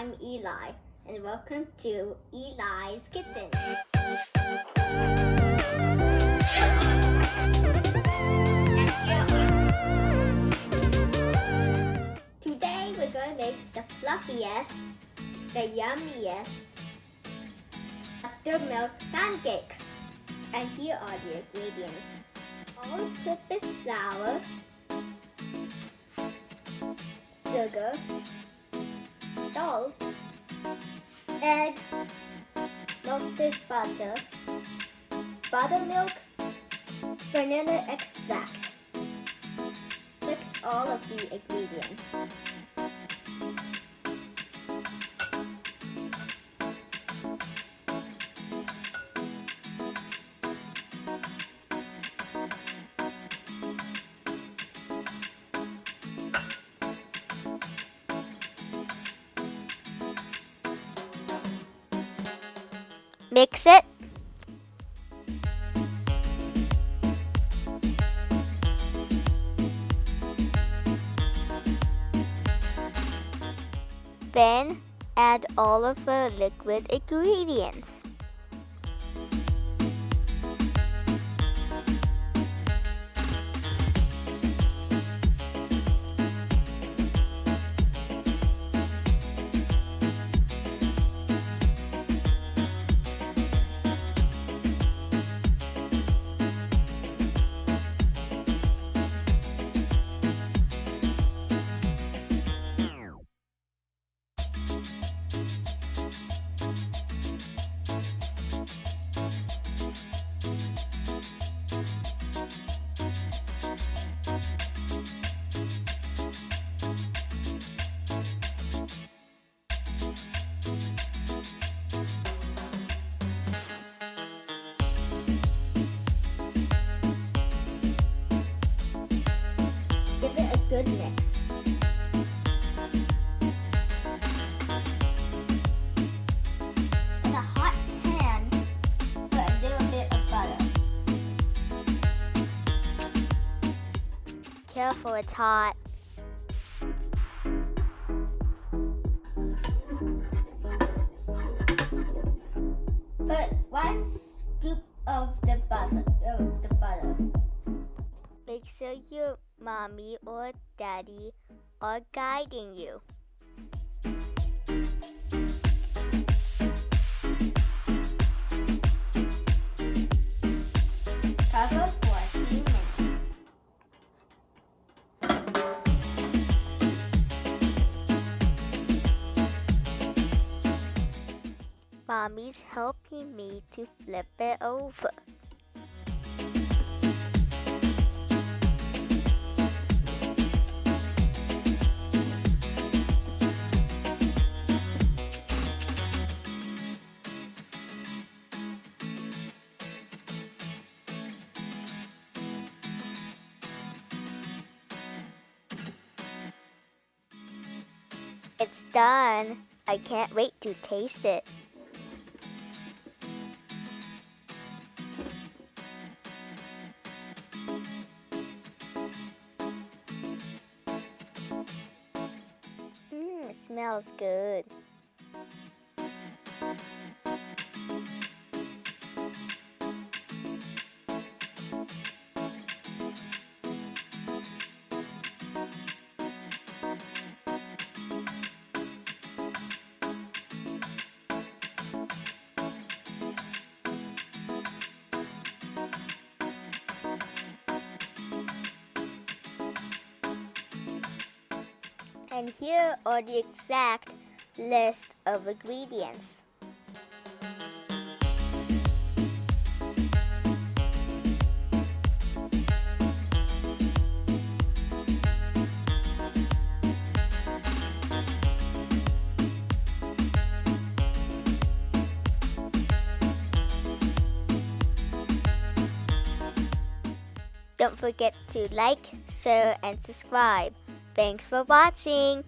I'm Eli, and welcome to Eli's Kitchen. Today we're going to make the fluffiest, the yummiest buttermilk pancake. And here are the ingredients. All-purpose flour, sugar, salt, egg, melted butter, buttermilk, vanilla extract. Mix all of the ingredients. Mix it. Then add all of the liquid ingredients. Give it a good mix. In a hot pan, put a little bit of butter. Careful, it's hot. Put 1 scoop of the butter. Make sure your mommy or daddy are guiding you. Cover for a few minutes. Mommy's helping me to flip it over. It's done. I can't wait to taste it. It smells good. And here are the exact list of ingredients. Don't forget to like, share, and subscribe. Thanks for watching!